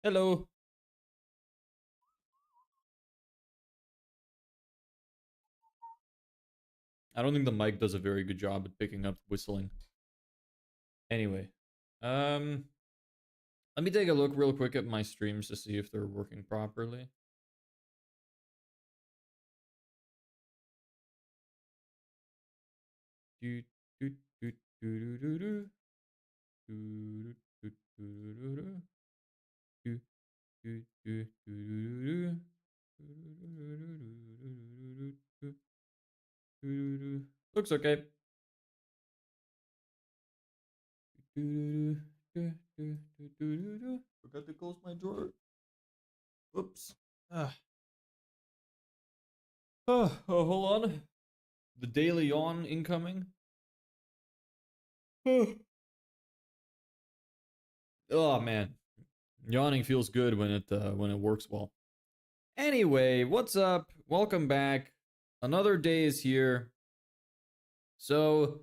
Hello. I don't think the mic does a very good job at picking up whistling. Anyway, um, let me take a look real quick at my streams to see if they're working properly. Do do do do do do do do do do do do do do do. Looks okay. Forgot to close my drawer. Oops. Oh, hold on. The daily yawn incoming. Oh man, yawning feels good when it works well. Anyway, what's up? Welcome back. Another day is here. So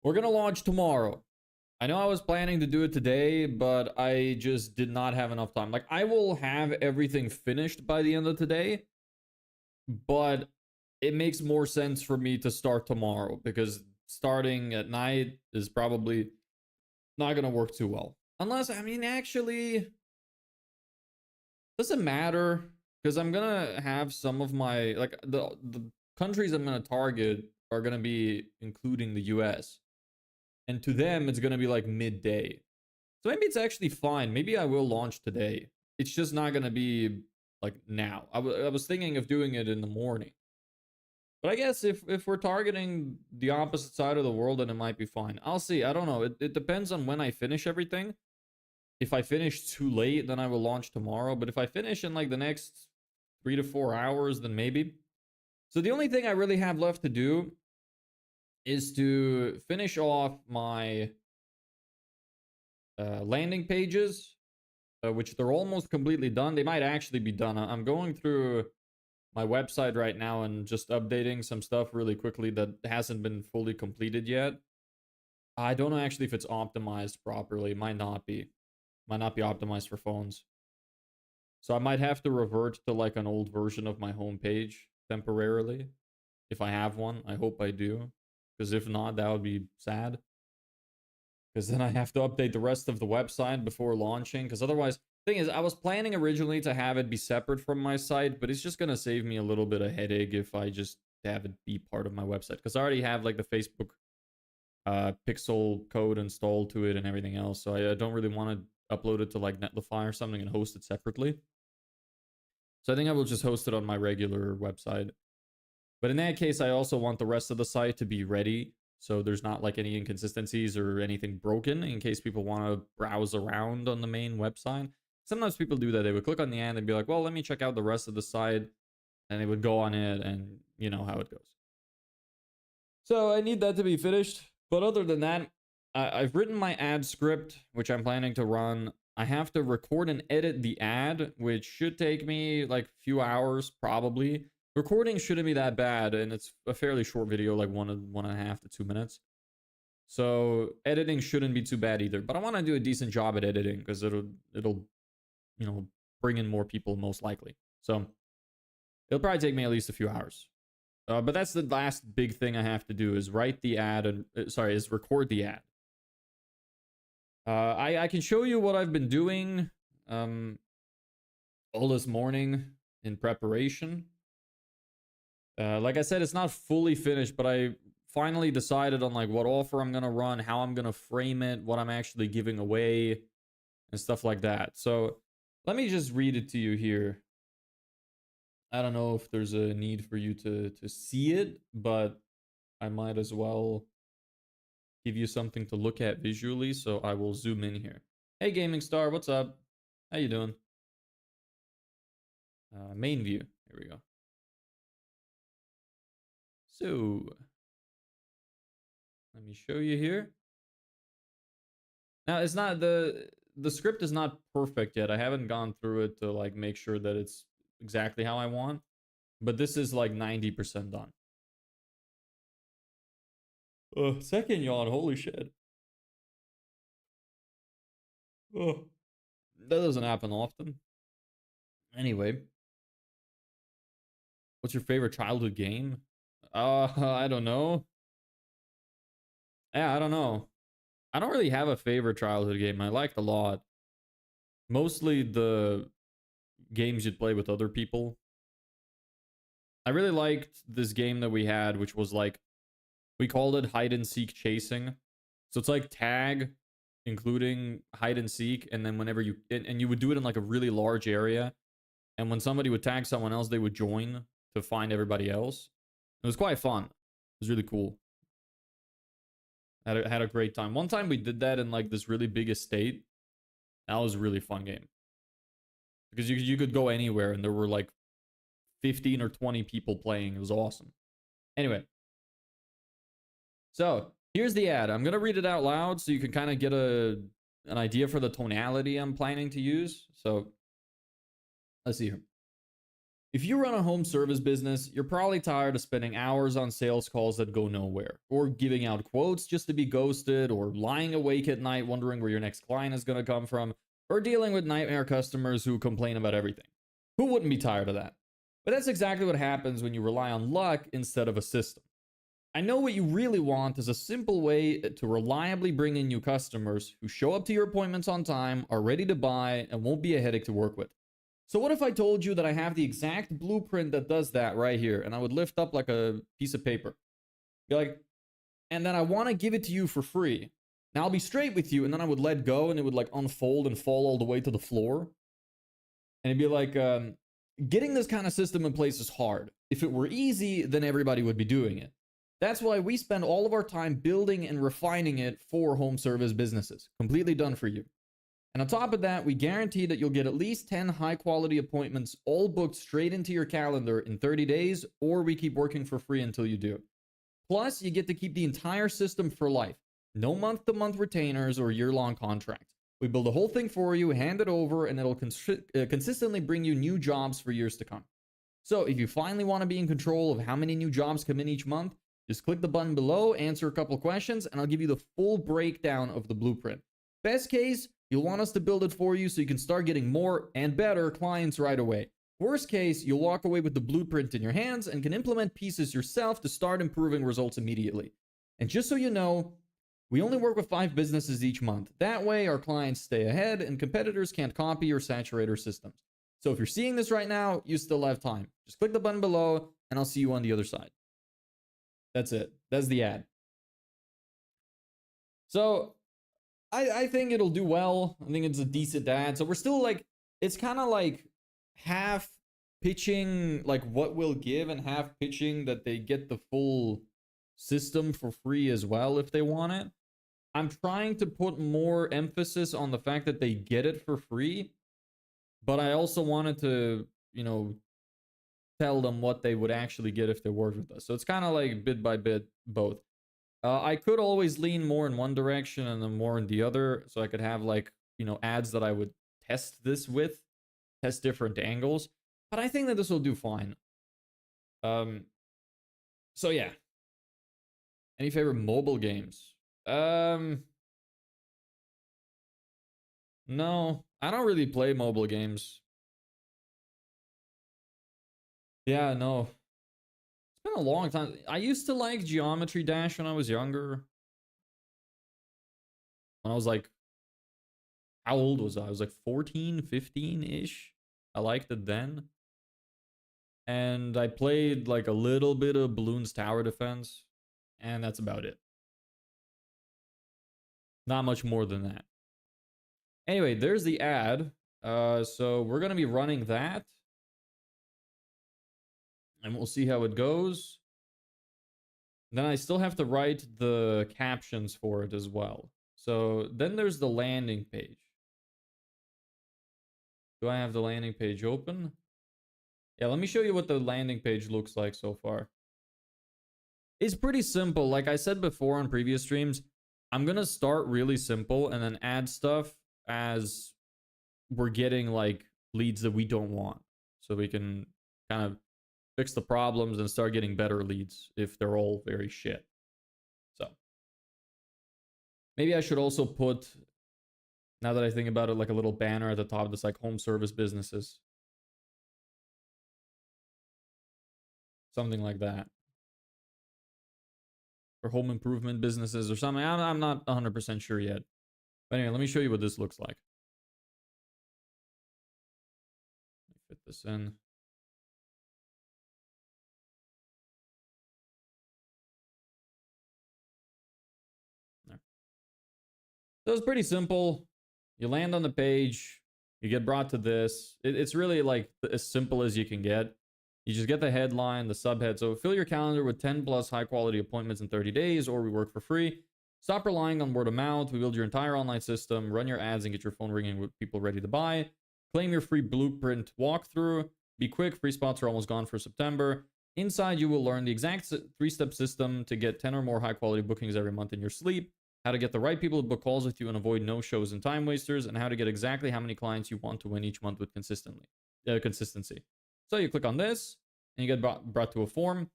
we're gonna launch tomorrow. I know I was planning to do it today, but I just did not have enough time. Like, I will have everything finished by the end of today, but it makes more sense for me to start tomorrow because starting at night is probably not gonna work too well. Unless, I mean, actually, doesn't matter because I'm gonna have some of my like the countries I'm gonna target are gonna be including the US. And to them it's gonna be like midday. So maybe it's actually fine. Maybe I will launch today. It's just not gonna be like now. I was thinking of doing it in the morning. But I guess if we're targeting the opposite side of the world, then it might be fine. I'll see. I don't know. It depends on when I finish everything. If I finish too late, then I will launch tomorrow. But if I finish in like the next 3 to 4 hours, then maybe. So the only thing I really have left to do is to finish off my landing pages, which they're almost completely done. They might actually be done. I'm going through my website right now and just updating some stuff really quickly that hasn't been fully completed yet. I don't know actually if it's optimized properly. It might not be. Might not be optimized for phones. So I might have to revert to like an old version of my homepage temporarily. If I have one, I hope I do. Because if not, that would be sad. Because then I have to update the rest of the website before launching. Because otherwise, thing is, I was planning originally to have it be separate from my site, but it's just going to save me a little bit of headache if I just have it be part of my website. Because I already have like the Facebook pixel code installed to it and everything else. So I don't really want to upload it to like Netlify or something and host it separately. So I think I will just host it on my regular website. But in that case, I also want the rest of the site to be ready. So there's not like any inconsistencies or anything broken in case people want to browse around on the main website. Sometimes people do that. They would click on the ad and be like, well, let me check out the rest of the site. And they would go on it and you know how it goes. So I need that to be finished. But other than that, I've written my ad script, which I'm planning to run. I have to record and edit the ad, which should take me like a few hours, probably. Recording shouldn't be that bad, and it's a fairly short video, like 1.5 to 2 minutes. So editing shouldn't be too bad either. But I want to do a decent job at editing because it'll bring in more people most likely. So it'll probably take me at least a few hours. But that's the last big thing I have to do is write the ad and is record the ad. I can show you what I've been doing all this morning in preparation. Like I said, it's not fully finished, but I finally decided on like what offer I'm gonna run, how I'm gonna frame it, what I'm actually giving away, and stuff like that. So let me just read it to you here. I don't know if there's a need for you to see it, but I might as well give you something to look at visually, so I will zoom in here. Hey Gaming Star, what's up? How you doing? Main view, here we go. So let me show you here. Now it's not the script is not perfect yet. I haven't gone through it to like make sure that it's exactly how I want, but this is like 90% done. Second yawn, holy shit. Oh. That doesn't happen often. Anyway, what's your favorite childhood game? I don't know. Yeah, I don't know. I don't really have a favorite childhood game. I liked a lot. Mostly the games you'd play with other people. I really liked this game that we had, which was like, we called it hide and seek chasing. So it's like tag, including hide and seek. And then whenever and you would do it in like a really large area. And when somebody would tag someone else, they would join to find everybody else. It was quite fun. It was really cool. Had a great time. One time we did that in like this really big estate. That was a really fun game. Because you could go anywhere and there were like 15 or 20 people playing. It was awesome. Anyway. So, here's the ad. I'm going to read it out loud so you can kind of get an idea for the tonality I'm planning to use. So, let's see here. If you run a home service business, you're probably tired of spending hours on sales calls that go nowhere, or giving out quotes just to be ghosted, or lying awake at night wondering where your next client is going to come from, or dealing with nightmare customers who complain about everything. Who wouldn't be tired of that? But that's exactly what happens when you rely on luck instead of a system. I know what you really want is a simple way to reliably bring in new customers who show up to your appointments on time, are ready to buy, and won't be a headache to work with. So what if I told you that I have the exact blueprint that does that right here, and I would lift up like a piece of paper. Be like, and then I want to give it to you for free. Now I'll be straight with you, and then I would let go, and it would like unfold and fall all the way to the floor. And it'd be like, getting this kind of system in place is hard. If it were easy, then everybody would be doing it. That's why we spend all of our time building and refining it for home service businesses. Completely done for you. And on top of that, we guarantee that you'll get at least 10 high-quality appointments all booked straight into your calendar in 30 days, or we keep working for free until you do. Plus, you get to keep the entire system for life. No month-to-month retainers or year-long contracts. We build the whole thing for you, hand it over, and it'll consistently bring you new jobs for years to come. So if you finally want to be in control of how many new jobs come in each month, just click the button below, answer a couple questions, and I'll give you the full breakdown of the blueprint. Best case, you'll want us to build it for you so you can start getting more and better clients right away. Worst case, you'll walk away with the blueprint in your hands and can implement pieces yourself to start improving results immediately. And just so you know, we only work with 5 businesses each month. That way, our clients stay ahead and competitors can't copy or saturate our systems. So if you're seeing this right now, you still have time. Just click the button below and I'll see you on the other side. That's it. That's the ad. So I think it'll do well. I think it's a decent ad. So we're still like, it's kind of like half pitching like what we'll give and half pitching that they get the full system for free as well if they want it. I'm trying to put more emphasis on the fact that they get it for free, but I also wanted to, tell them what they would actually get if they worked with us. So it's kind of like bit by bit both. I could always lean more in one direction and then more in the other, so I could have like, ads that I would test this with, test different angles. But I think that this will do fine. So yeah. Any favorite mobile games? No, I don't really play mobile games. Yeah, no. It's been a long time. I used to like Geometry Dash when I was younger. When I was like, how old was I? I was like 14, 15-ish. I liked it then. And I played like a little bit of Bloons Tower Defense. And that's about it. Not much more than that. Anyway, there's the ad. So we're going to be running that. And we'll see how it goes. Then I still have to write the captions for it as well. So then there's the landing page. Do I have the landing page open? Yeah, let me show you what the landing page looks like so far. It's pretty simple. Like I said before on previous streams, I'm going to start really simple and then add stuff as we're getting like leads that we don't want. So we can kind of fix the problems and start getting better leads if they're all very shit. So maybe I should also put Now that I think about it, like a little banner at the top that's like home service businesses. Something like that. Or home improvement businesses or something. I'm not 100% sure yet. But anyway, let me show you what this looks like. Fit this in. There. So it's pretty simple. You land on the page, you get brought to this. It's really like as simple as you can get. You just get the headline, the subhead. So fill your calendar with 10 plus high quality appointments in 30 days, or we work for free. Stop relying on word of mouth. We build your entire online system, run your ads, and get your phone ringing with people ready to buy. Claim your free blueprint walkthrough. Be quick, free spots are almost gone for September. Inside, you will learn the exact 3-step system to get 10 or more high quality bookings every month in your sleep, how to get the right people to book calls with you and avoid no-shows and time wasters, and how to get exactly how many clients you want to win each month with consistency. So you click on this, and you get brought to a form.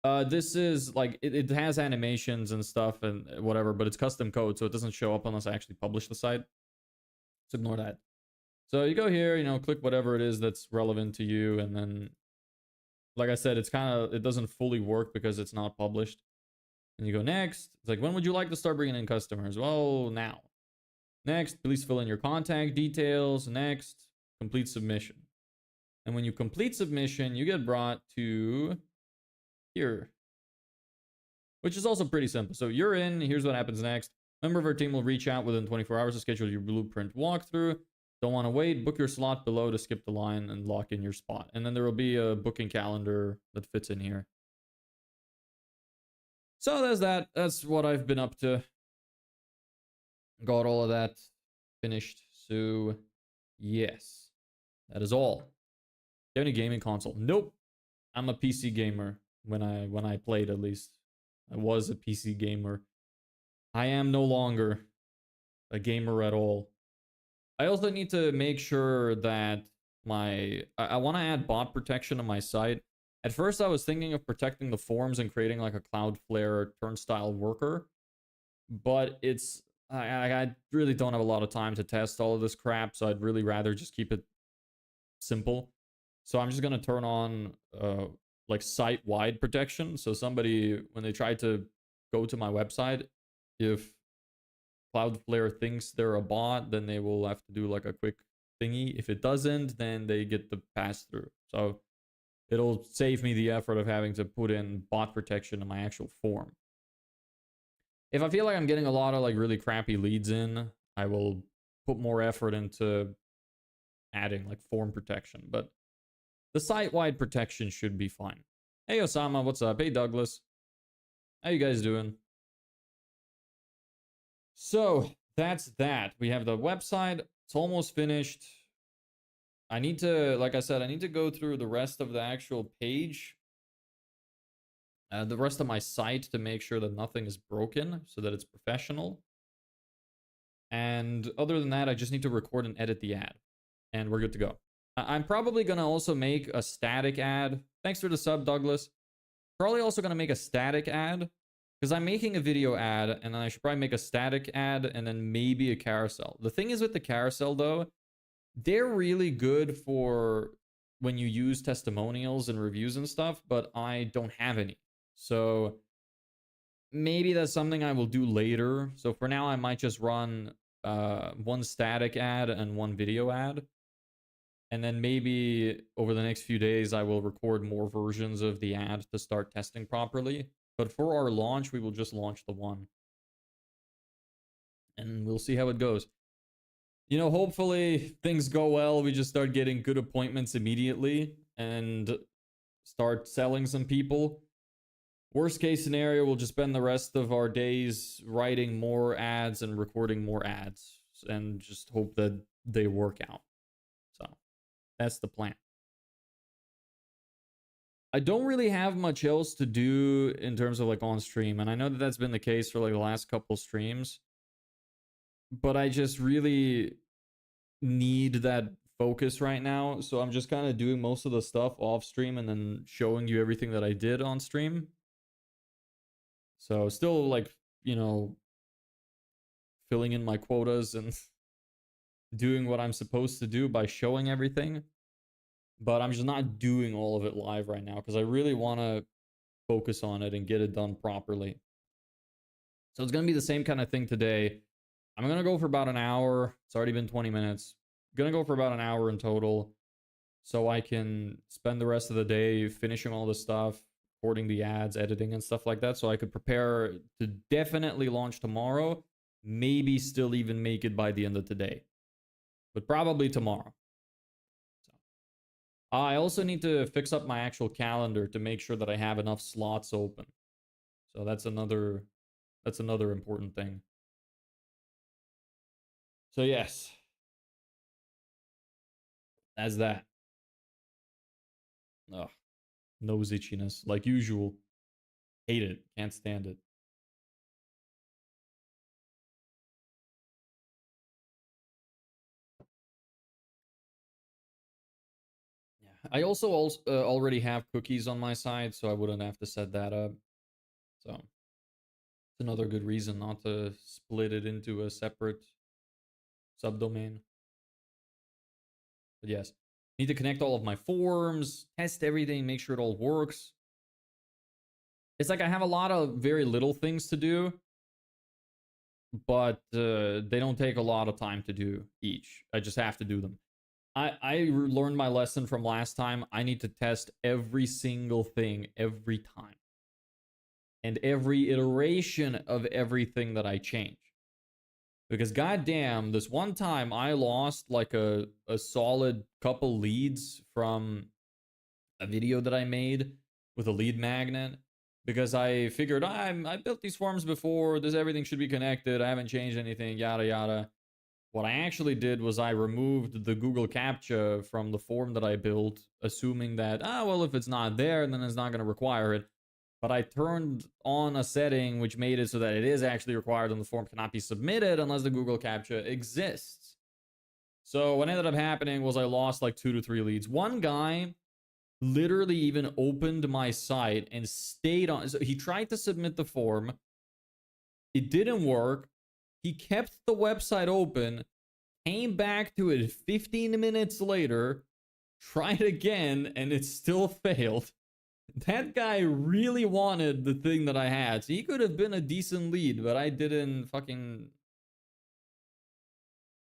This is like, it has animations and stuff and whatever, but it's custom code, so it doesn't show up unless I actually publish the site. So ignore that. So you go here, click whatever it is that's relevant to you, and then, like I said, it doesn't fully work because it's not published. And you go next. It's like, when would you like to start bringing in customers? Well, now. Next, please fill in your contact details. Next, complete submission. And when you complete submission, you get brought to here, which is also pretty simple. So you're in. Here's what happens next. Member of our team will reach out within 24 hours to schedule your blueprint walkthrough. Don't want to wait. Book your slot below to skip the line and lock in your spot. And then there will be a booking calendar that fits in here. So there's that. That's what I've been up to. Got all of that finished. So yes, that is all. Do you have any gaming console? Nope. I'm a PC gamer when I played, at least. I was a PC gamer. I am no longer a gamer at all. I also need to make sure that I want to add bot protection on my site. At first, I was thinking of protecting the forums and creating like a Cloudflare turnstile worker, but I really don't have a lot of time to test all of this crap, so I'd really rather just keep it simple. So I'm just gonna turn on like site-wide protection. So somebody, when they try to go to my website, if Cloudflare thinks they're a bot, then they will have to do like a quick thingy. If it doesn't, then they get the pass-through. So it'll save me the effort of having to put in bot protection in my actual form. If I feel like I'm getting a lot of like really crappy leads in, I will put more effort into adding like form protection. But the site-wide protection should be fine. Hey Osama, what's up? Hey Douglas. How you guys doing? So that's that. We have the website. It's almost finished. I need to, like I said, I need to go through the rest of the actual page. The rest of my site to make sure that nothing is broken so that it's professional. And other than that, I just need to record and edit the ad. And we're good to go. I'm probably going to also make a static ad. Thanks for the sub, Douglas. Probably also going to make a static ad. Because I'm making a video ad, and then I should probably make a static ad, and then maybe a carousel. The thing is with the carousel, though, they're really good for when you use testimonials and reviews and stuff, but I don't have any. So maybe that's something I will do later. So for now, I might just run one static ad and one video ad. And then maybe over the next few days, I will record more versions of the ad to start testing properly. But for our launch, we will just launch the one. And we'll see how it goes. Hopefully things go well. We just start getting good appointments immediately and start selling some people. Worst case scenario, we'll just spend the rest of our days writing more ads and recording more ads and just hope that they work out. So that's the plan. I don't really have much else to do in terms of like on stream. And I know that that's been the case for like the last couple streams. But I just really need that focus right now. So I'm just kind of doing most of the stuff off stream and then showing you everything that I did on stream. So still like, filling in my quotas and doing what I'm supposed to do by showing everything. But I'm just not doing all of it live right now because I really want to focus on it and get it done properly. So it's going to be the same kind of thing today. I'm going to go for about an hour. It's already been 20 minutes. Going to go for about an hour in total so I can spend the rest of the day finishing all the stuff, recording the ads, editing and stuff like that, so I could prepare to definitely launch tomorrow, maybe still even make it by the end of today, but probably tomorrow. So I also need to fix up my actual calendar to make sure that I have enough slots open. So that's another important thing. So yes, that's that. Ugh, nose itchiness like usual. Hate it. Can't stand it. Yeah. I also already have cookies on my side, so I wouldn't have to set that up. So it's another good reason not to split it into a separate subdomain. But yes, need to connect all of my forms, test everything, make sure it all works. It's like I have a lot of very little things to do, but they don't take a lot of time to do each. I just have to do them. I learned my lesson from last time. I need to test every single thing every time. And every iteration of everything that I change. Because goddamn, this one time I lost like a solid couple leads from a video that I made with a lead magnet. Because I figured I built these forms before, everything should be connected, I haven't changed anything, yada yada. What I actually did was I removed the Google CAPTCHA from the form that I built, assuming that, well, if it's not there, then it's not going to require it. But I turned on a setting which made it so that it is actually required and the form cannot be submitted unless the Google CAPTCHA exists. So what ended up happening was I lost like 2 to 3 leads. One guy literally even opened my site and stayed on. So he tried to submit the form. It didn't work. He kept the website open, came back to it 15 minutes later, tried again, and it still failed. That guy really wanted the thing that I had. So he could have been a decent lead, but I didn't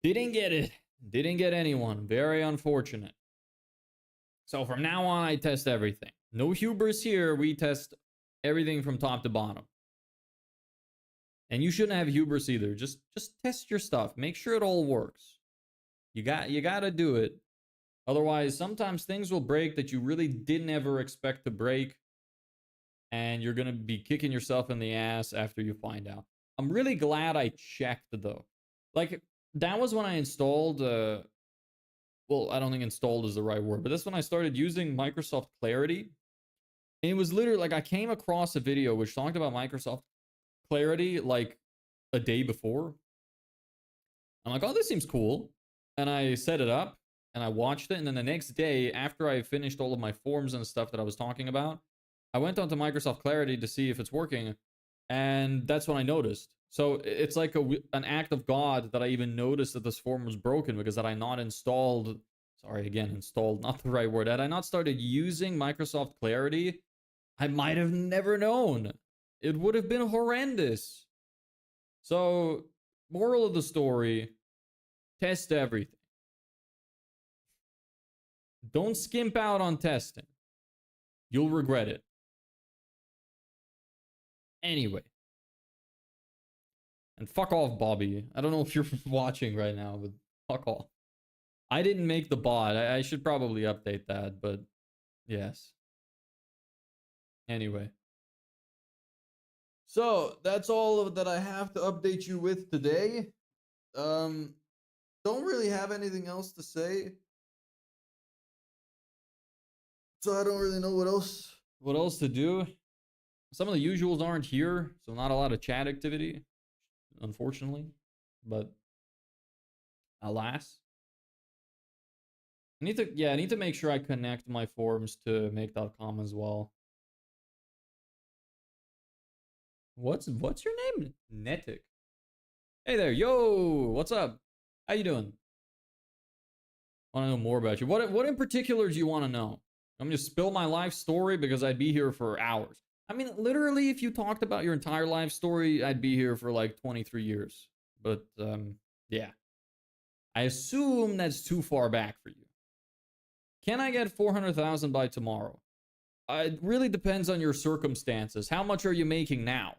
get it. Didn't get anyone. Very unfortunate. So from now on, I test everything. No hubris here. We test everything from top to bottom. And you shouldn't have hubris either. Just test your stuff. Make sure it all works. You got to do it. Otherwise, sometimes things will break that you really didn't ever expect to break. And you're going to be kicking yourself in the ass after you find out. I'm really glad I checked, though. Like, that was when I installed... well, I don't think installed is the right word. But that's when I started using Microsoft Clarity. And it was literally like I came across a video which talked about Microsoft Clarity like a day before. I'm like, oh, this seems cool. And I set it up and I watched it. And then the next day, after I finished all of my forms and stuff that I was talking about, I went onto Microsoft Clarity to see if it's working. And that's when I noticed. So it's like an act of God that I even noticed that this form was broken because had I not installed, sorry, again, installed, not the right word. Had I not started using Microsoft Clarity, I might have never known. It would have been horrendous. So, moral of the story, test everything. Don't skimp out on testing. You'll regret it. Anyway. And fuck off, Bobby. I don't know if you're watching right now, but fuck off. I didn't make the bot. I should probably update that, but yes. Anyway. So, that's all that I have to update you with today. Don't really have anything else to say. So I don't really know what else to do. Some of the usuals aren't here, so not a lot of chat activity, unfortunately. But alas. I need to make sure I connect my forms to make.com as well. What's your name? Netic. Hey there, yo, what's up? How you doing? Want to know more about you. What in particular do you want to know? I'm going to spill my life story because I'd be here for hours. I mean, literally, if you talked about your entire life story, I'd be here for like 23 years. But, yeah. I assume that's too far back for you. Can I get 400,000 by tomorrow? It really depends on your circumstances. How much are you making now?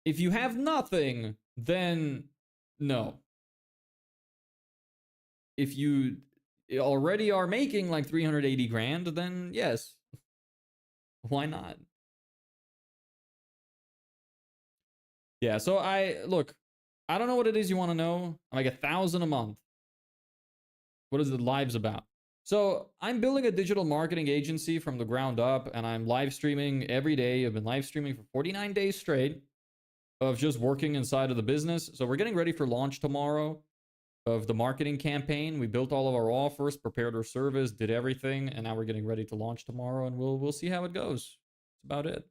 If you have nothing, then no. If you already are making like 380 grand, then yes. Why not? Yeah, so look, I don't know what it is you want to know. I'm like 1,000 a month. What is the lives about? So I'm building a digital marketing agency from the ground up, and I'm live streaming every day. I've been live streaming for 49 days straight of just working inside of the business. So we're getting ready for launch tomorrow of the marketing campaign. We built all of our offers, prepared our service, did everything, and now we're getting ready to launch tomorrow, and we'll see how it goes. That's about it.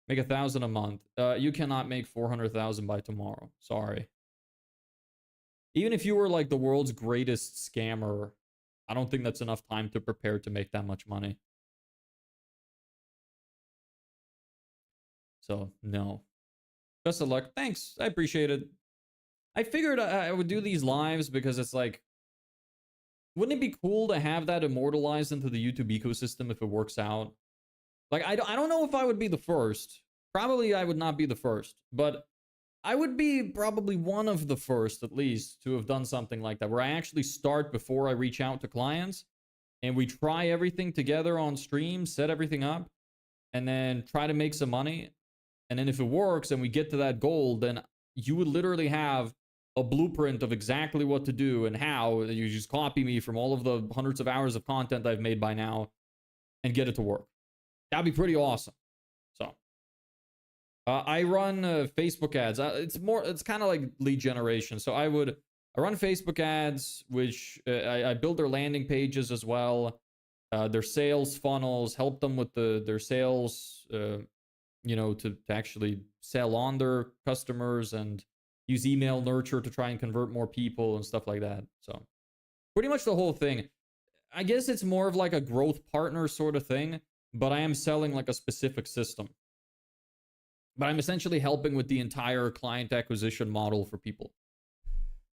Make 1,000 a month. You cannot make 400,000 by tomorrow. Sorry. Even if you were like the world's greatest scammer, I don't think that's enough time to prepare to make that much money. So, no. Best of luck. Thanks. I appreciate it. I figured I would do these lives because it's like, wouldn't it be cool to have that immortalized into the YouTube ecosystem if it works out? Like, I don't know if I would be the first. Probably I would not be the first, but I would be probably one of the first, at least, to have done something like that, where I actually start before I reach out to clients, and we try everything together on stream, set everything up, and then try to make some money. And then if it works and we get to that goal, then you would literally have a blueprint of exactly what to do and how. You just copy me from all of the hundreds of hours of content I've made by now and get it to work. That'd be pretty awesome. So I run Facebook ads. It's kind of like lead generation. So I run Facebook ads, which I build their landing pages as well, their sales funnels, help them with their sales, to actually sell on their customers, and use email nurture to try and convert more people and stuff like that. So pretty much the whole thing. I guess it's more of like a growth partner sort of thing, but I am selling like a specific system. But I'm essentially helping with the entire client acquisition model for people.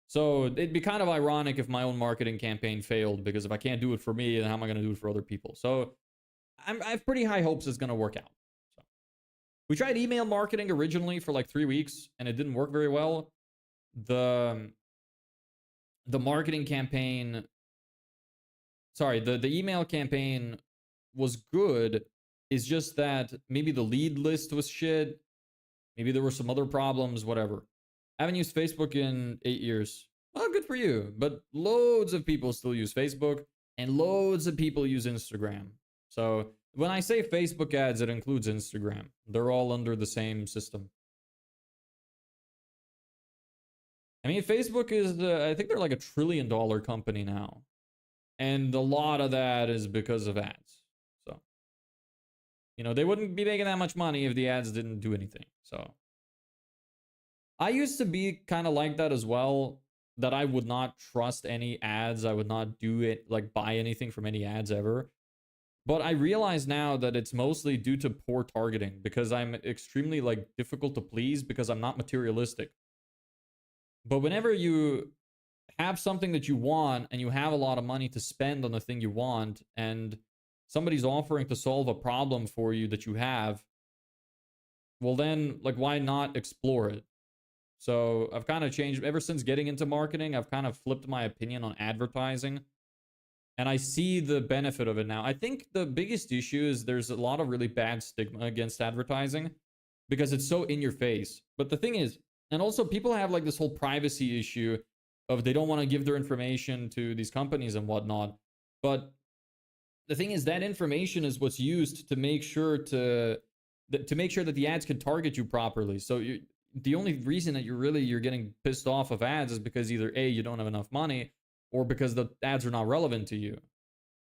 So it'd be kind of ironic if my own marketing campaign failed, because if I can't do it for me, then how am I going to do it for other people? So I have pretty high hopes it's going to work out. So we tried email marketing originally for like 3 weeks, and it didn't work very well. The marketing campaign, sorry, the email campaign was good. It's just that maybe the lead list was shit. Maybe there were some other problems, whatever. I haven't used Facebook in 8 years. Well, good for you. But loads of people still use Facebook, and loads of people use Instagram. So when I say Facebook ads, it includes Instagram. They're all under the same system. I mean, Facebook is, I think they're like $1 trillion company now. And a lot of that is because of ads. So, they wouldn't be making that much money if the ads didn't do anything. So I used to be kind of like that as well, that I would not trust any ads. I would not do it, like buy anything from any ads ever. But I realize now that it's mostly due to poor targeting, because I'm extremely like difficult to please because I'm not materialistic. But whenever you have something that you want and you have a lot of money to spend on the thing you want, and somebody's offering to solve a problem for you that you have, well then, like, why not explore it? So I've kind of changed ever since getting into marketing. I've kind of flipped my opinion on advertising, and I see the benefit of it now. I think the biggest issue is there's a lot of really bad stigma against advertising because it's so in your face. But the thing is, and also people have like this whole privacy issue of they don't want to give their information to these companies and whatnot. But the thing is, that information is what's used to make sure that the ads can target you properly. So the only reason that you're getting pissed off of ads is because either A, you don't have enough money, or because the ads are not relevant to you.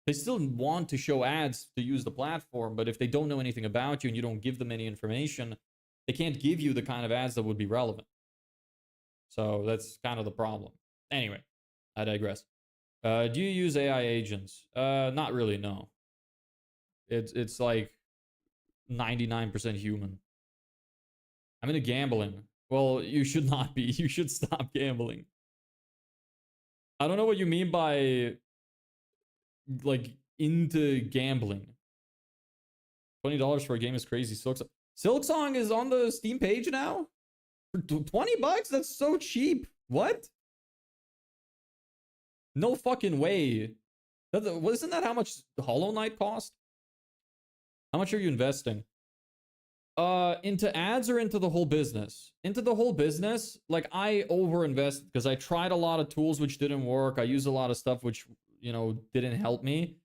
They still want to show ads to use the platform, but if they don't know anything about you and you don't give them any information, they can't give you the kind of ads that would be relevant. So that's kind of the problem. Anyway, I digress. Do you use AI agents? Not really, no. It's like 99% human. I'm into gambling. Well, you should not be. You should stop gambling. I don't know what you mean by like into gambling. $20 for a game is crazy. Silksong is on the Steam page now? For 20 bucks? That's so cheap. What? No fucking way. Isn't that how much Hollow Knight cost? How much are you investing? Into ads or into the whole business? Into the whole business. Like, I overinvest because I tried a lot of tools which didn't work. I used a lot of stuff which, you know, didn't help me.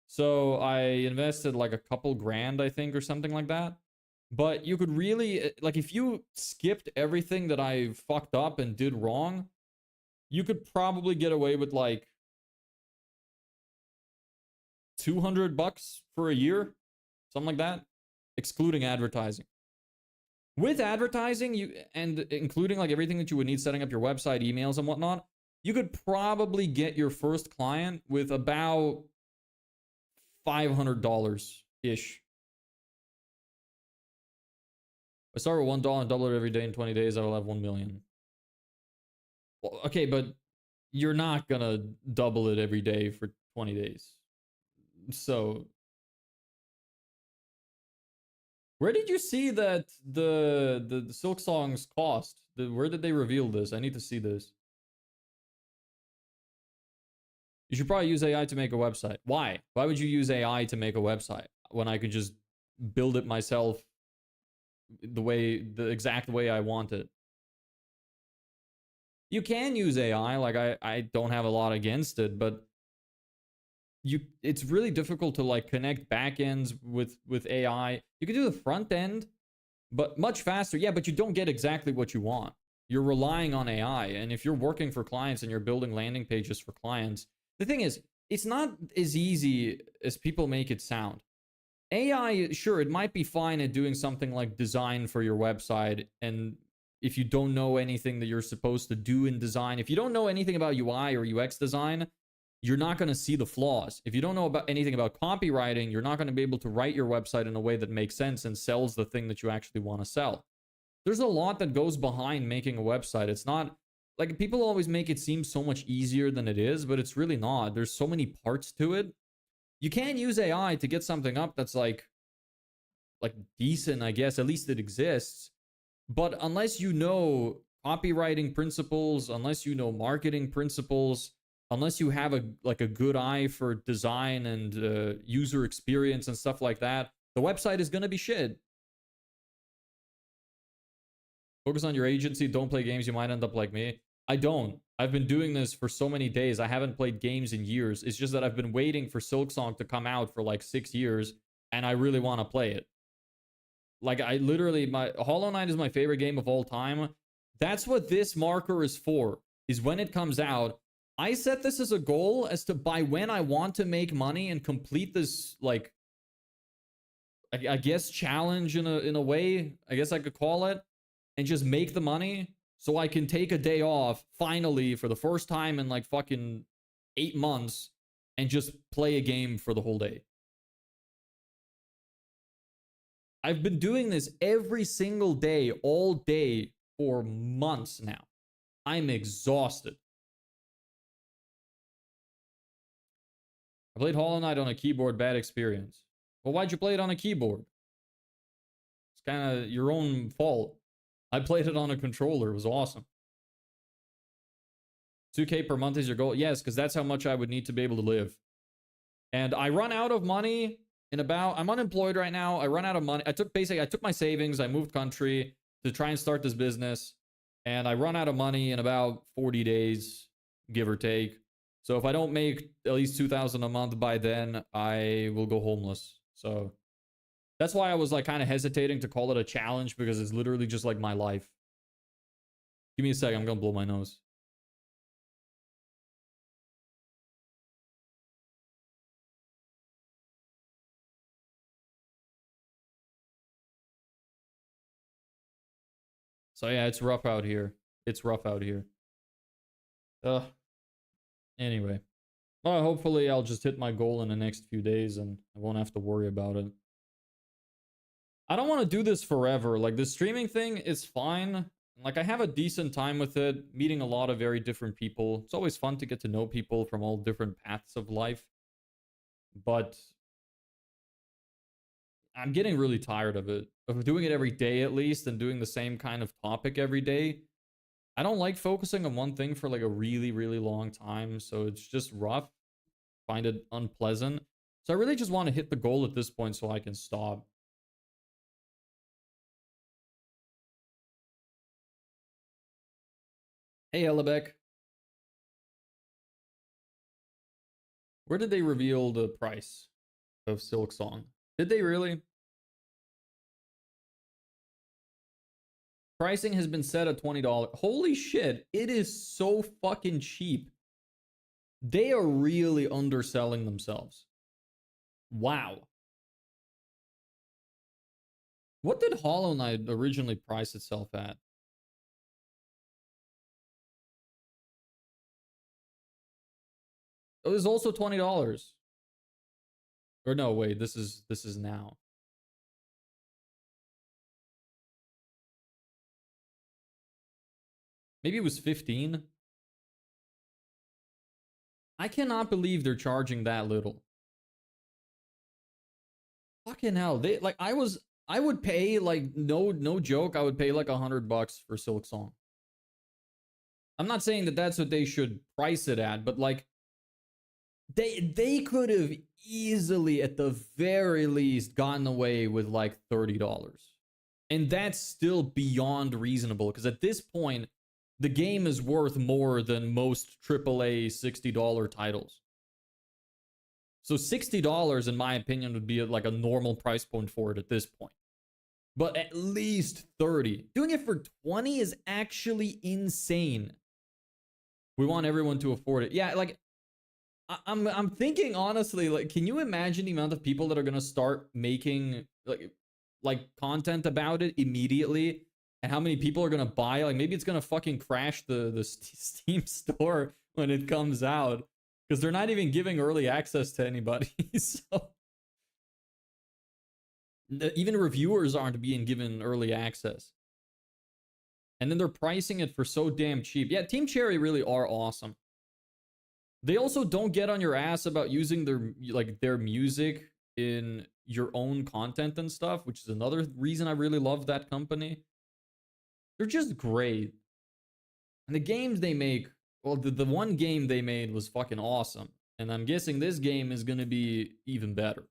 So I invested like a couple grand, I think, or something like that. But you could really, like, if you skipped everything that I fucked up and did wrong, you could probably get away with like 200 bucks for a year, something like that, excluding advertising. With advertising, you and including like everything that you would need setting up your website, emails, and whatnot, you could probably get your first client with about $500 ish. I start with $1 and double it every day in 20 days. I will have 1 million. Well, okay, but you're not gonna double it every day for 20 days. So where did you see that the Silk Songs cost? Where did they reveal this? I need to see this. You should probably use AI to make a website. Why? Why would you use AI to make a website when I could just build it myself the exact way I want it? You can use AI, like I don't have a lot against it, but it's really difficult to like connect backends with AI. You can do the front end, but much faster. Yeah, but you don't get exactly what you want. You're relying on AI, and if you're working for clients and you're building landing pages for clients, the thing is, it's not as easy as people make it sound. AI, sure, it might be fine at doing something like design for your website, and if you don't know anything that you're supposed to do in design, if you don't know anything about UI or UX design, you're not going to see the flaws. If you don't know about anything about copywriting, you're not going to be able to write your website in a way that makes sense and sells the thing that you actually want to sell. There's a lot that goes behind making a website. It's not like people always make it seem so much easier than it is, but it's really not. There's so many parts to it. You can use AI to get something up that's like decent, I guess. At least it exists. But unless you know copywriting principles, unless you know marketing principles, unless you have a good eye for design and user experience and stuff like that, the website is gonna be shit. Focus on your agency. Don't play games. You might end up like me. I don't. I've been doing this for so many days. I haven't played games in years. It's just that I've been waiting for Silksong to come out for like 6 years, and I really want to play it. Like, I literally, my Hollow Knight is my favorite game of all time. That's what this marker is for, is when it comes out. I set this as a goal as to by when I want to make money and complete this, like, I guess challenge in a way, I guess I could call it, and just make the money so I can take a day off finally for the first time in like fucking 8 months and just play a game for the whole day. I've been doing this every single day, all day for months now. I'm exhausted. I played Hollow Knight on a keyboard, bad experience. Well, why'd you play it on a keyboard? It's kind of your own fault. I played it on a controller. It was awesome. 2K per month is your goal? Yes, because that's how much I would need to be able to live. And I run out of money in about... I'm unemployed right now. I run out of money. I took my savings. I moved country to try and start this business. And I run out of money in about 40 days, give or take. So if I don't make at least $2,000 a month by then, I will go homeless. So that's why I was like kind of hesitating to call it a challenge, because it's literally just like my life. Give me a second. I'm going to blow my nose. So yeah, it's rough out here. it's rough out here. Anyway. Well, hopefully I'll just hit my goal in the next few days and I won't have to worry about it. I don't want to do this forever. Like, the streaming thing is fine. Like, I have a decent time with it, meeting a lot of very different people. It's always fun to get to know people from all different paths of life. But I'm getting really tired of it. Of doing it every day at least and doing the same kind of topic every day. I don't like focusing on one thing for like a really, really long time. So it's just rough. Find it unpleasant. So I really just want to hit the goal at this point so I can stop. Hey, Ellebeck. Where did they reveal the price of Silk Song? Did they really? Pricing has been set at $20. Holy shit, it is so fucking cheap. They are really underselling themselves. Wow. What did Hollow Knight originally price itself at? It was also $20. Or no, wait, this is now. Maybe it was 15. I cannot believe they're charging that little. Fucking hell. They like I would pay like no joke, I would pay like $100 for Silk Song. I'm not saying that that's what they should price it at, but like they could have easily at the very least gotten away with like $30. And that's still beyond reasonable because at this point the game is worth more than most AAA $60 titles. So $60, in my opinion, would be like a normal price point for it at this point. But at least 30. Doing it for 20 is actually insane. We want everyone to afford it. Yeah, like I'm thinking honestly, like, can you imagine the amount of people that are gonna start making like content about it immediately? And how many people are gonna buy? Like, maybe it's gonna fucking crash the Steam store when it comes out because they're not even giving early access to anybody. So even reviewers aren't being given early access, and then they're pricing it for so damn cheap. Yeah, Team Cherry really are awesome. They also don't get on your ass about using their music in your own content and stuff, which is another reason I really love that company. They're just great. And the games they make, well, the one game they made was fucking awesome. And I'm guessing this game is going to be even better.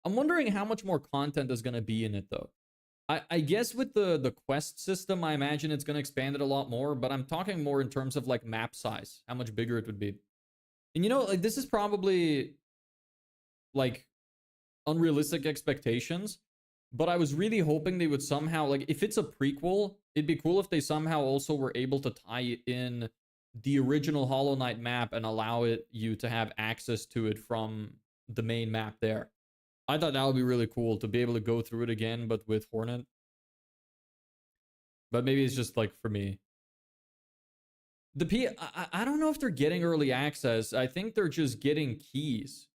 I'm wondering how much more content is going to be in it, though. I guess with the quest system, I imagine it's going to expand it a lot more. But I'm talking more in terms of, like, map size. How much bigger it would be. And, you know, like, this is probably, like, unrealistic expectations. But I was really hoping they would somehow, like, if it's a prequel, it'd be cool if they somehow also were able to tie in the original Hollow Knight map and allow you to have access to it from the main map there. I thought that would be really cool to be able to go through it again, but with Hornet. But maybe it's just, like, for me. I don't know if they're getting early access. I think they're just getting keys.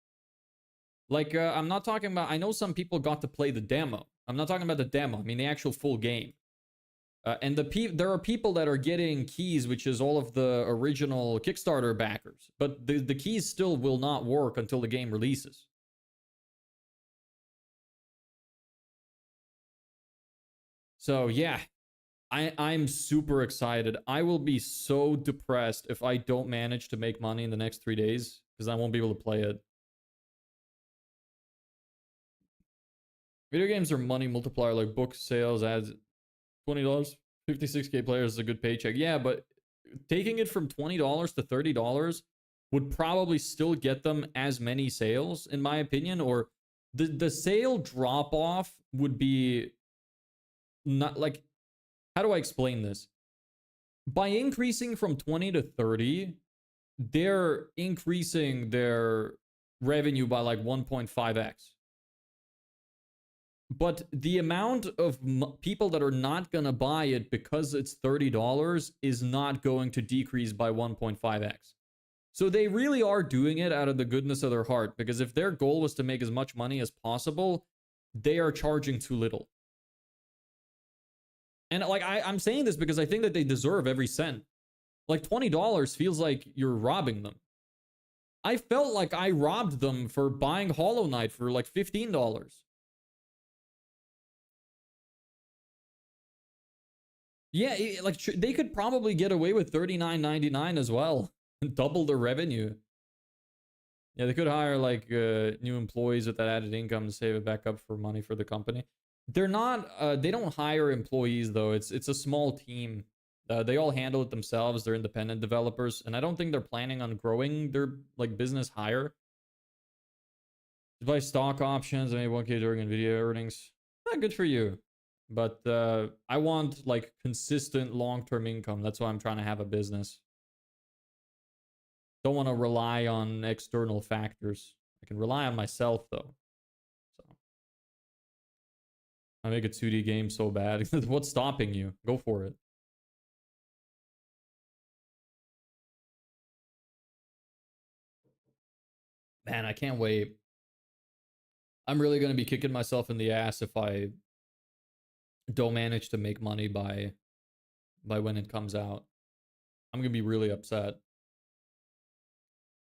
Like, I'm not talking about... I know some people got to play the demo. I'm not talking about the demo. I mean the actual full game. And there are people that are getting keys, which is all of the original Kickstarter backers. But the keys still will not work until the game releases. So, yeah. I'm super excited. I will be so depressed if I don't manage to make money in the next 3 days. Because I won't be able to play it. Video games are money multiplier, like book sales, ads. $20, 56K players is a good paycheck. Yeah, but taking it from $20 to $30 would probably still get them as many sales, in my opinion. Or the sale drop off would be not like... How do I explain this? By increasing from 20 to 30, they're increasing their revenue by like 1.5x. But the amount of people that are not going to buy it because it's $30 is not going to decrease by 1.5x. So they really are doing it out of the goodness of their heart, because if their goal was to make as much money as possible, they are charging too little. And like I'm saying this because I think that they deserve every cent. Like $20 feels like you're robbing them. I felt like I robbed them for buying Hollow Knight for like $15. Yeah, like they could probably get away with $39.99 as well, and double the revenue. Yeah, they could hire like new employees with that added income to save it back up for money for the company. They're not. They don't hire employees though. It's a small team. They all handle it themselves. They're independent developers, and I don't think they're planning on growing their like business higher. To buy stock options, I made 1K during Nvidia earnings. Good for you. But I want like consistent long-term income. That's why I'm trying to have a business. Don't want to rely on external factors. I can rely on myself though. So I make a 2D game so bad. What's stopping you? Go for it. Man, I can't wait. I'm really going to be kicking myself in the ass if I don't manage to make money by when it comes out. I'm going to be really upset.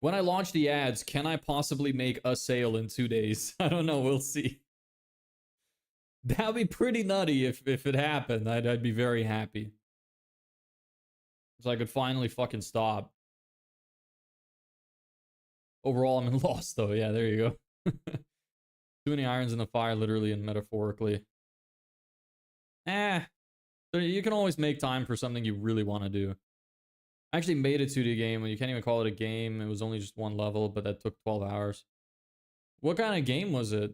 When I launch the ads, can I possibly make a sale in 2 days? I don't know. We'll see. That'd be pretty nutty if it happened. I'd be very happy. So I could finally fucking stop. Overall, I'm in loss though. Yeah, there you go. Too many irons in the fire, literally and metaphorically. You can always make time for something you really want to do. I actually made a 2D game, and you can't even call it a game. It was only just one level, but that took 12 hours. What kind of game was it?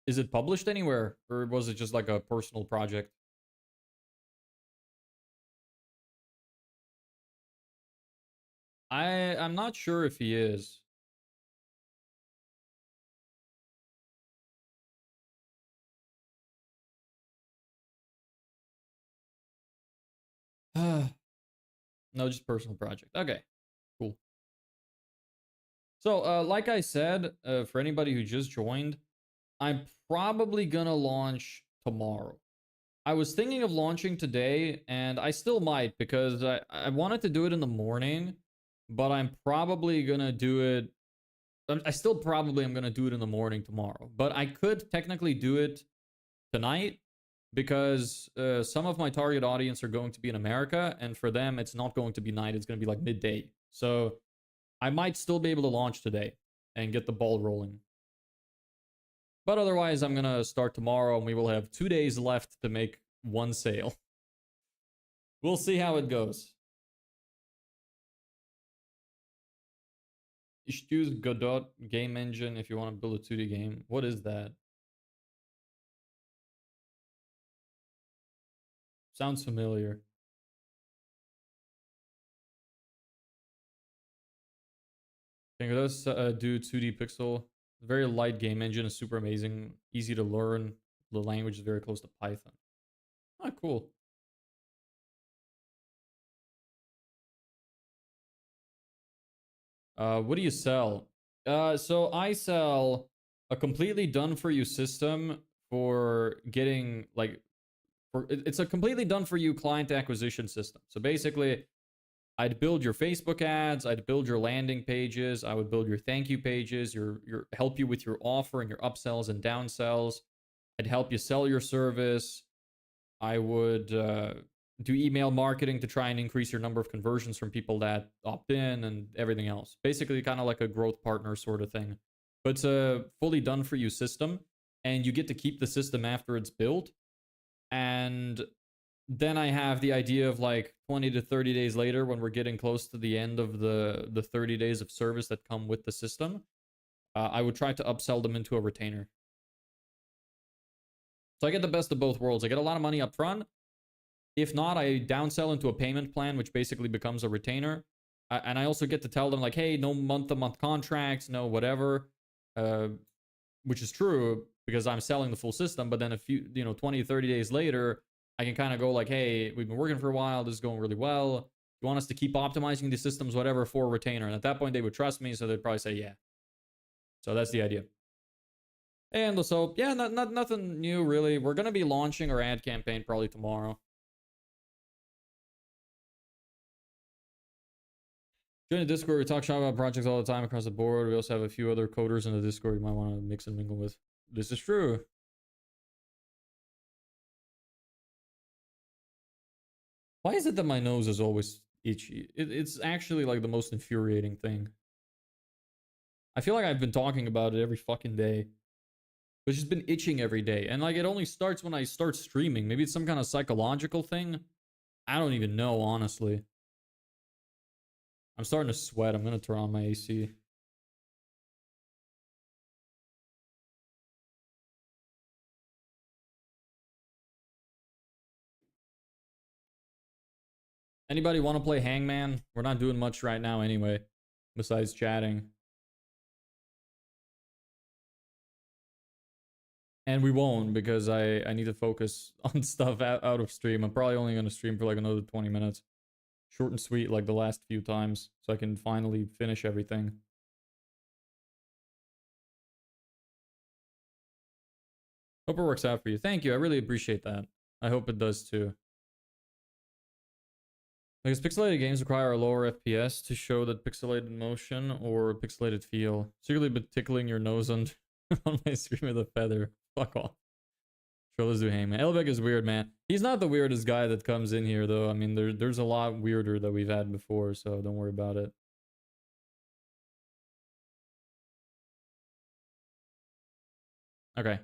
Is it published anywhere? Or was it just like a personal project? I'm not sure if he is. No, just personal project. Okay, cool. So, like I said, for anybody who just joined, I'm probably gonna launch tomorrow. I was thinking of launching today, and I still might, because I wanted to do it in the morning, but I'm probably gonna do it. I still probably am gonna do it in the morning tomorrow, but I could technically do it tonight, because some of my target audience are going to be in America, and for them, it's not going to be night, it's going to be like midday. So I might still be able to launch today and get the ball rolling. But otherwise, I'm going to start tomorrow, and we will have 2 days left to make one sale. We'll see how it goes. You should use Godot game engine if you want to build a 2D game. What is that? Sounds familiar. Can Godot do 2D pixel? Very light game engine is super amazing, easy to learn. The language is very close to Python. Ah, cool. What do you sell? So I sell a completely done for you system for getting like it's a completely done for you client acquisition system. So basically, I'd build your Facebook ads, I'd build your landing pages, I would build your thank you pages, your help you with your offer and your upsells and downsells. I'd help you sell your service. I would do email marketing to try and increase your number of conversions from people that opt in and everything else. Basically, kind of like a growth partner sort of thing. But it's a fully done for you system, and you get to keep the system after it's built. And then I have the idea of like 20 to 30 days later, when we're getting close to the end of the 30 days of service that come with the system, I would try to upsell them into a retainer. So I get the best of both worlds. I get a lot of money up front. If not, I downsell into a payment plan, which basically becomes a retainer. And I also get to tell them like, hey, no month-to-month contracts, no whatever, which is true, because I'm selling the full system. But then a few, 20, 30 days later, I can kind of go like, hey, we've been working for a while. This is going really well. You want us to keep optimizing the systems, whatever, for a retainer. And at that point, they would trust me. So they'd probably say, yeah. So that's the idea. And so, yeah, nothing new really. We're going to be launching our ad campaign probably tomorrow. Join the Discord. We talk shop about projects all the time across the board. We also have a few other coders in the Discord you might want to mix and mingle with. This is true. Why is it that my nose is always itchy? It's actually like the most infuriating thing. I feel like I've been talking about it every fucking day. But it's just been itching every day. And like it only starts when I start streaming. Maybe it's some kind of psychological thing. I don't even know, honestly. I'm starting to sweat. I'm going to turn on my AC. Anybody want to play Hangman? We're not doing much right now anyway, besides chatting. And we won't because I need to focus on stuff out of stream. I'm probably only going to stream for like another 20 minutes. Short and sweet like the last few times, so I can finally finish everything. Hope it works out for you. Thank you. I really appreciate that. I hope it does too. Because pixelated games require a lower FPS to show that pixelated motion or pixelated feel. Secretly but tickling your nose on, on my stream with a feather. Fuck off. Sure, let's do Hangman. Elbeck is weird, man. He's not the weirdest guy that comes in here, though. I mean, there's a lot weirder that we've had before, so don't worry about it. Okay.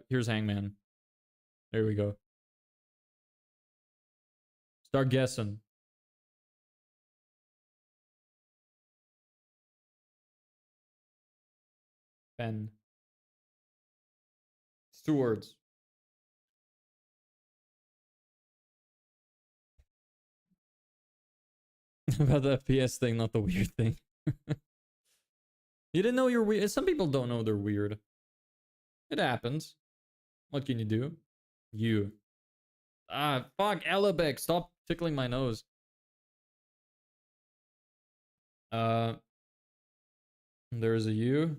Here's Hangman. There we go. Start guessing. Pen. It's 2 words. About the FPS thing, not the weird thing. You didn't know you're weird? Some people don't know they're weird. It happens. What can you do? You. Ah, fuck, Ellebeck, stop tickling my nose. There's a U.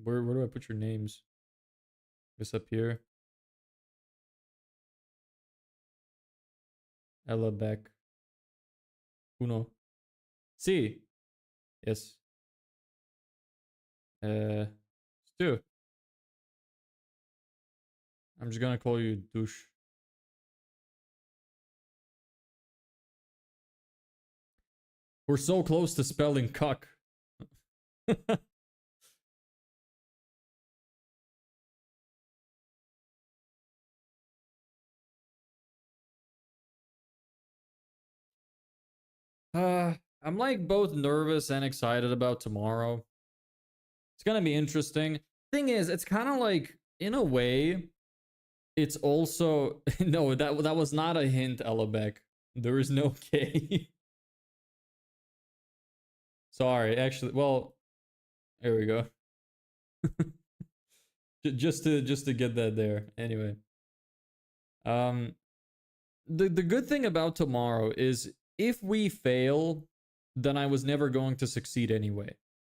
Where do I put your names? This up here. Ellebeck. Uno. C. Yes. Stu. I'm just gonna call you douche. We're so close to spelling cuck. I'm like both nervous and excited about tomorrow. It's gonna be interesting. Thing is, it's kind of like, in a way, it's also no, that was not a hint, Ellebeck. There is no K. Sorry, actually, well, there we go. just to get that there. Anyway, the good thing about tomorrow is if we fail, then I was never going to succeed anyway,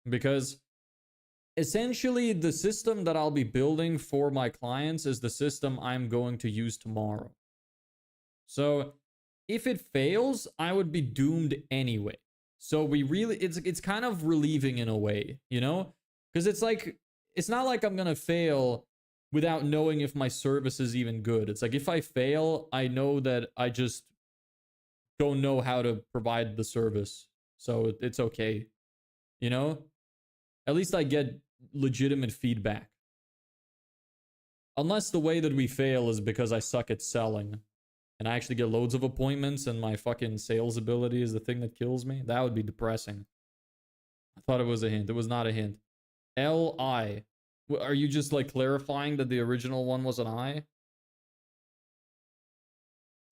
because essentially the system that I'll be building for my clients is the system I'm going to use tomorrow. So if it fails, I would be doomed anyway. So we really, it's kind of relieving in a way, you know? Because it's like, it's not like I'm gonna fail without knowing if my service is even good. It's like, if I fail, I know that I just don't know how to provide the service. So it's okay, you know? At least I get legitimate feedback. Unless the way that we fail is because I suck at selling and I actually get loads of appointments and my fucking sales ability is the thing that kills me. That would be depressing. I thought it was a hint. It was not a hint. L-I. Are you just like clarifying that the original one was an I?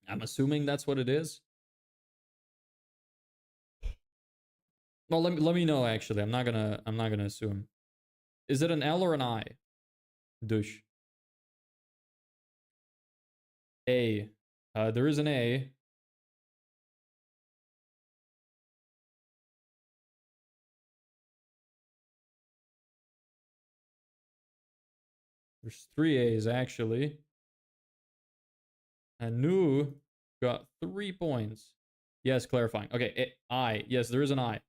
I'm assuming that's what it is. Well, let me know actually. I'm not gonna assume. Is it an L or an I? Douche. A. There is an A. There's 3 A's actually. Anu got 3 points. Yes, clarifying. Okay, I. Yes, there is an I.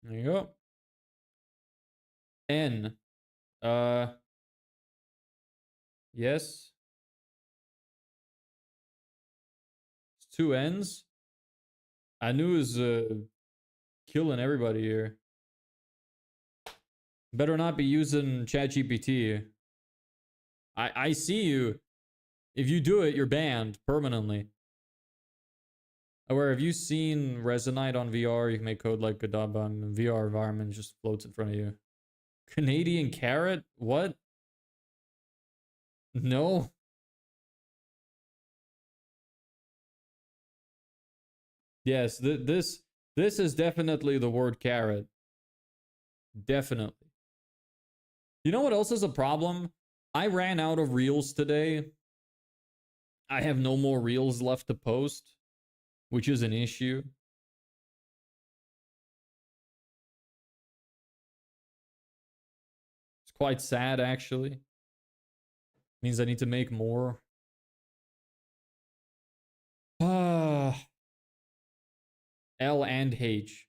There you go. N. Uh. Yes. It's 2 N's. Anu is killing everybody here. Better not be using ChatGPT. I see you. If you do it, you're banned permanently. Or have you seen Resonite on VR? You can make code like Godaba and VR environment just floats in front of you. Canadian carrot? What? No. Yes, this is definitely the word carrot. Definitely. You know what else is a problem? I ran out of reels today. I have no more reels left to post, which is an issue. It's quite sad, actually. Means I need to make more. L and H.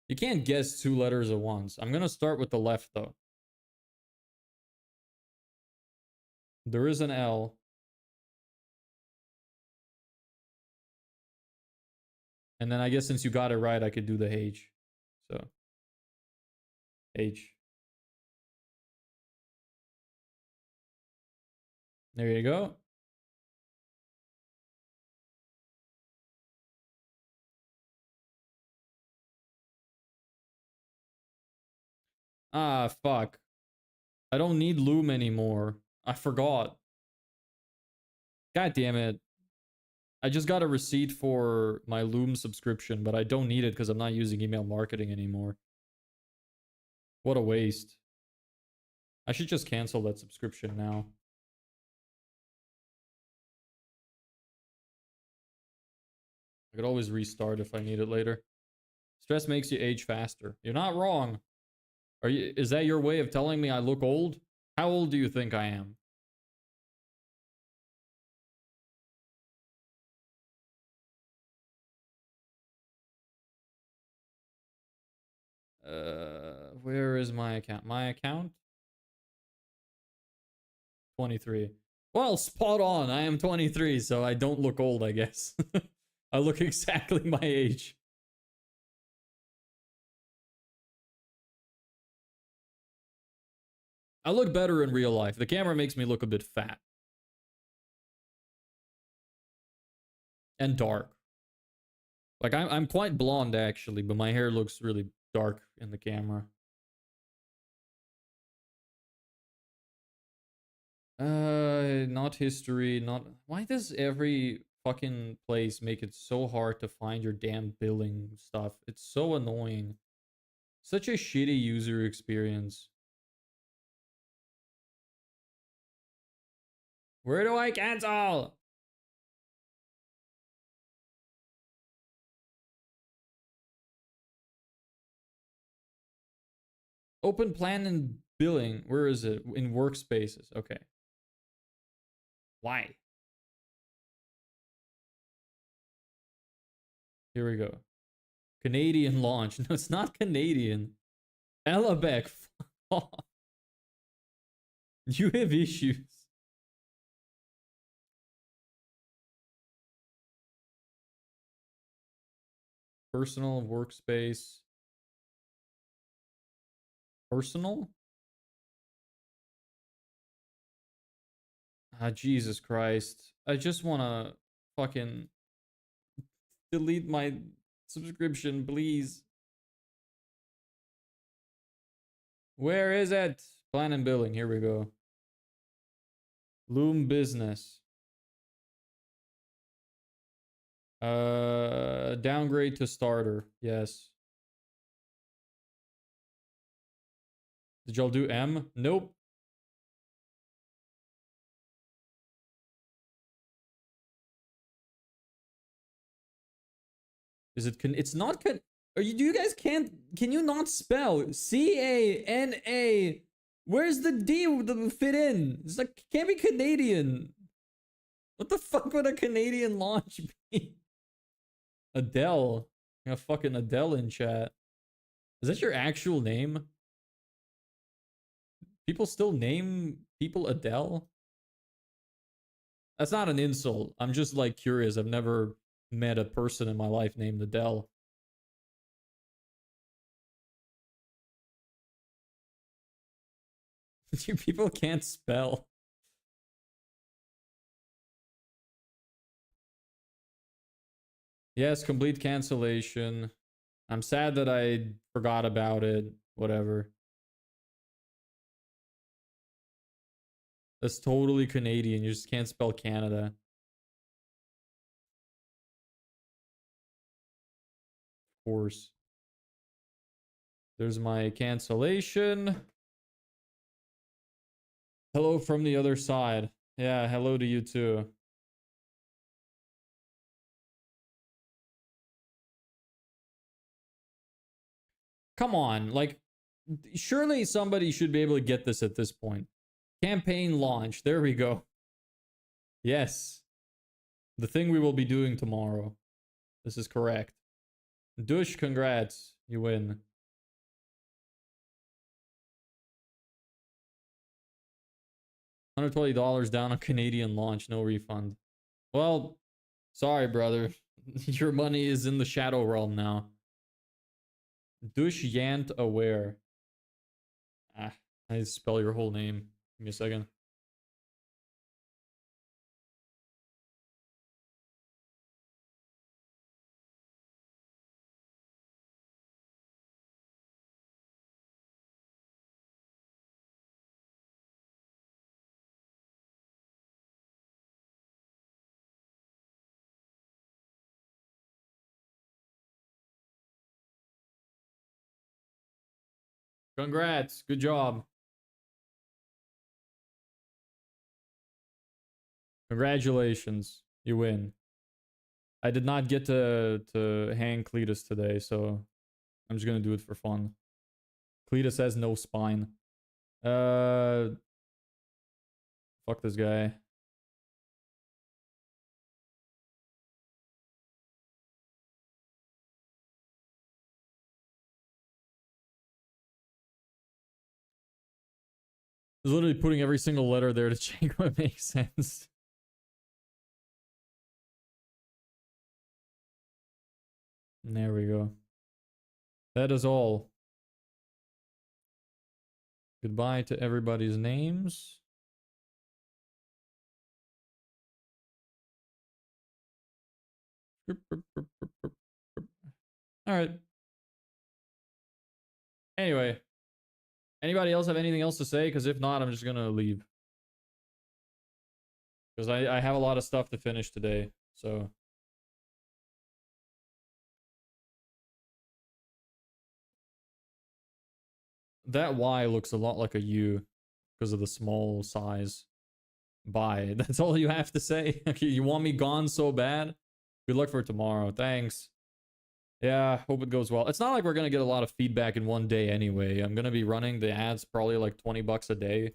You can't guess 2 letters at once. I'm gonna start with the left, though. There is an L. And then I guess since you got it right, I could do the H. So, H. There you go. Ah, fuck. I don't need Loom anymore. I forgot. God damn it. I just got a receipt for my Loom subscription, but I don't need it because I'm not using email marketing anymore. What a waste. I should just cancel that subscription now. I could always restart if I need it later. Stress makes you age faster. You're not wrong. Is that your way of telling me I look old? How old do you think I am? Where is my account? My account? 23. Well, spot on. I am 23, so I don't look old, I guess. I look exactly my age. I look better in real life. The camera makes me look a bit fat. And dark. Like, I'm quite blonde, actually, but my hair looks really dark in the camera. Not history, not... Why does every fucking place make it so hard to find your damn billing stuff? It's so annoying. Such a shitty user experience. Where do I cancel? Open plan and billing. Where is it? In workspaces. Okay. Why? Here we go. Canadian launch. No, it's not Canadian. Elabec. You have issues. Personal workspace. Personal? Ah, Jesus Christ. I just want to fucking delete my subscription, please. Where is it? Plan and billing. Here we go. Loom business. Downgrade to starter. Yes. Did y'all do M? Nope. Is it it's not are you, do you guys can you not spell C-A-N-A? Where's the D that fit in? It's like, can't be Canadian. What the fuck would a Canadian launch be? Adele. I got fucking Adele in chat. Is that your actual name? People still name people Adele? That's not an insult. I'm just like curious. I've never met a person in my life named Adele. You people can't spell. Yes, complete cancellation. I'm sad that I forgot about it. Whatever. That's totally Canadian. You just can't spell Canada. Of course. There's my cancellation. Hello from the other side. Yeah, hello to you too. Come on, like, surely somebody should be able to get this at this point. Campaign launch. There we go. Yes. The thing we will be doing tomorrow. This is correct. Dush, congrats. You win. $120 down on Canadian launch. No refund. Well, sorry, brother. Your money is in the shadow realm now. Dush Yant Aware. Ah, I spell your whole name. Give me a second. Congrats. Good job. Congratulations. You win. I did not get to hang Cletus today, so I'm just gonna do it for fun. Cletus has no spine. Fuck this guy. I was literally putting every single letter there to check what makes sense. There we go. That is all. Goodbye to everybody's names. Alright. Anyway. Anybody else have anything else to say? Because if not, I'm just gonna leave. Because I have a lot of stuff to finish today, so... That Y looks a lot like a U because of the small size. Bye. That's all you have to say? Okay, you want me gone so bad? Good luck for tomorrow. Thanks. Yeah, hope it goes well. It's not like we're going to get a lot of feedback in one day anyway. I'm going to be running the ads probably like 20 bucks a day.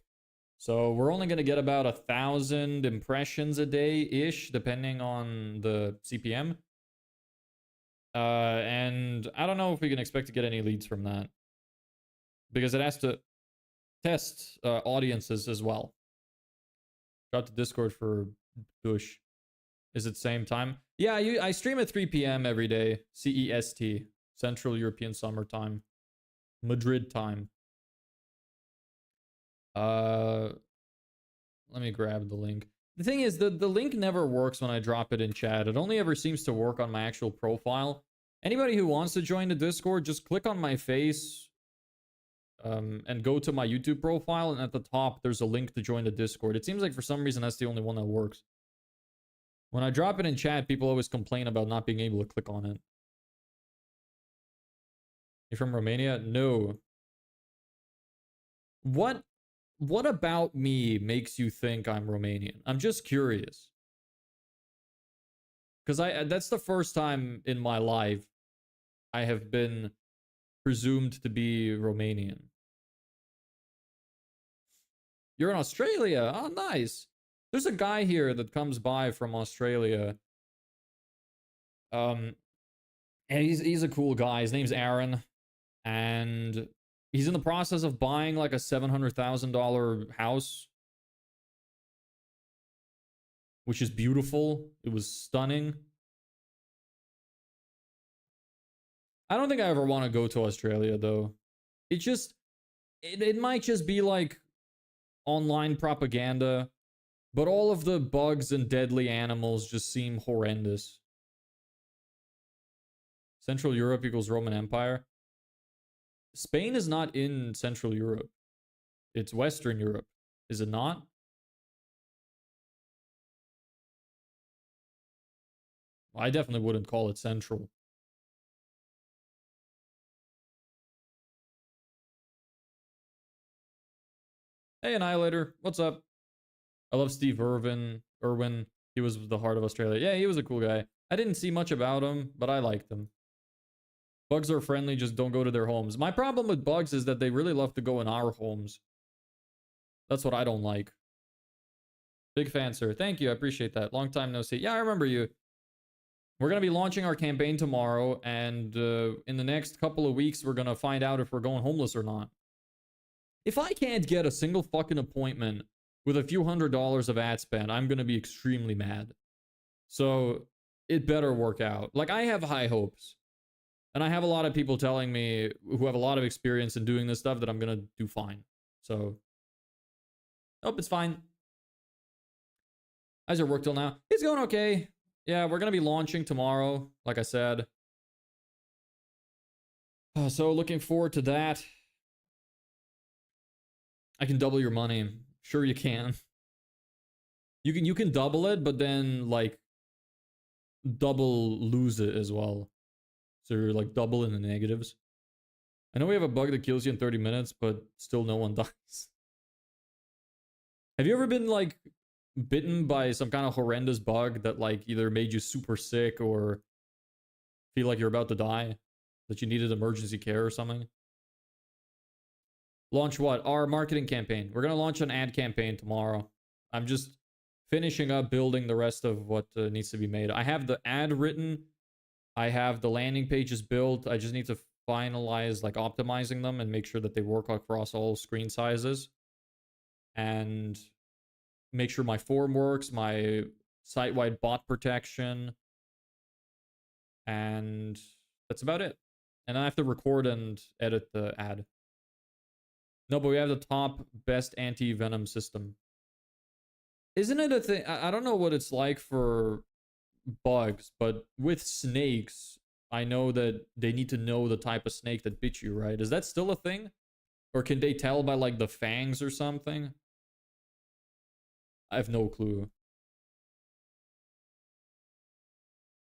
So we're only going to get about 1,000 impressions a day-ish, depending on the CPM. And I don't know if we can expect to get any leads from that. Because it has to test audiences as well. Got to Discord for Dush. Is it same time? Yeah, I stream at 3 p.m. every day. CEST. Central European Summer Time. Madrid time. Let me grab the link. The thing is, the link never works when I drop it in chat. It only ever seems to work on my actual profile. Anybody who wants to join the Discord, just click on my face and go to my YouTube profile, and at the top there's a link to join the Discord. It seems like for some reason that's the only one that works. When I drop it in chat, people always complain about not being able to click on it. You're from Romania? No. What about me makes you think I'm Romanian? I'm just curious. Because that's the first time in my life I have been presumed to be Romanian. You're in Australia? Oh, nice. There's a guy here that comes by from Australia. And he's a cool guy. His name's Aaron. And he's in the process of buying like a $700,000 house, which is beautiful. It was stunning. I don't think I ever want to go to Australia though. It might just be like online propaganda, but all of the bugs and deadly animals just seem horrendous. Central Europe equals Roman Empire. Spain is not in Central Europe. It's Western Europe. Is it not? I definitely wouldn't call it Central. Hey, Annihilator. What's up? I love Steve Irwin. He was the heart of Australia. Yeah, he was a cool guy. I didn't see much about him, but I liked him. Bugs are friendly, just don't go to their homes. My problem with bugs is that they really love to go in our homes. That's what I don't like. Big fan, sir. Thank you. I appreciate that. Long time no see. Yeah, I remember you. We're going to be launching our campaign tomorrow, and in the next couple of weeks, we're going to find out if we're going homeless or not. If I can't get a single fucking appointment with a few $100s of ad spend, I'm going to be extremely mad. So it better work out. Like, I have high hopes. And I have a lot of people telling me who have a lot of experience in doing this stuff that I'm going to do fine. So, hope it's fine. How's your work till now? It's going okay. Yeah, we're going to be launching tomorrow, like I said. So looking forward to that. I can double your money. Sure you can. You can double it, but then like double lose it as well. So you're like double in the negatives. I know we have a bug that kills you in 30 minutes, but still no one dies. Have you ever been like bitten by some kind of horrendous bug that like either made you super sick or feel like you're about to die? That you needed emergency care or something? Launch what? Our marketing campaign. We're going to launch an ad campaign tomorrow. I'm just finishing up building the rest of what needs to be made. I have the ad written. I have the landing pages built. I just need to finalize like optimizing them and make sure that they work across all screen sizes. And make sure my form works, my site-wide bot protection. And that's about it. And I have to record and edit the ad. No, but we have the top best anti-venom system. Isn't it a thing? I don't know what it's like for bugs, but with snakes, I know that they need to know the type of snake that bit you, right? Is that still a thing? Or can they tell by like the fangs or something? I have no clue.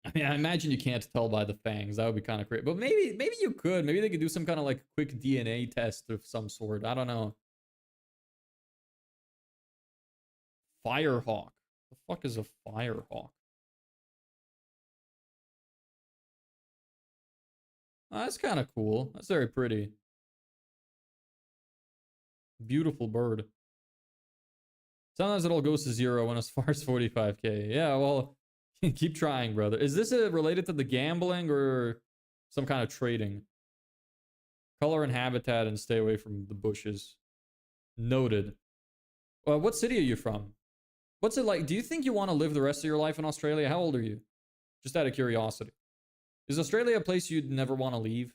I mean, I imagine you can't tell by the fangs. That would be kind of crazy. But maybe you could. Maybe they could do some kind of like quick DNA test of some sort. I don't know. Firehawk. The fuck is a firehawk? Oh, that's kind of cool. That's very pretty. Beautiful bird. Sometimes it all goes to zero when as far as 45k. Yeah, well, keep trying, brother. Is this related to the gambling or some kind of trading? Color and habitat and stay away from the bushes. Noted. What city are you from? What's it like? Do you think you want to live the rest of your life in Australia? How old are you? Just out of curiosity. Is Australia a place you'd never want to leave?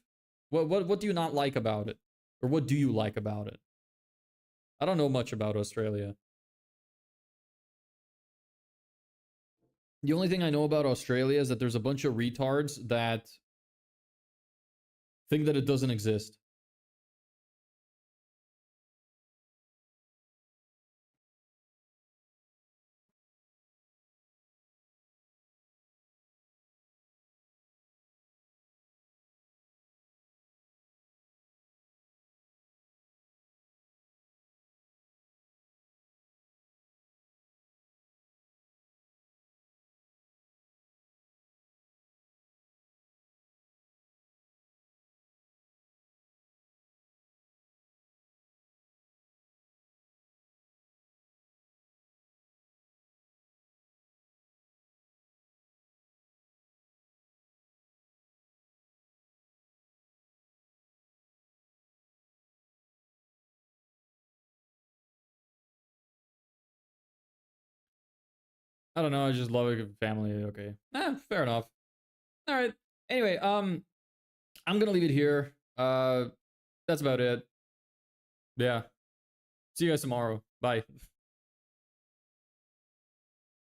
What do you not like about it? Or what do you like about it? I don't know much about Australia. The only thing I know about Australia is that there's a bunch of retards that think that it doesn't exist. I don't know. I just love a family. Okay. Fair enough. All right. Anyway, I'm gonna leave it here. That's about it. Yeah. See you guys tomorrow. Bye.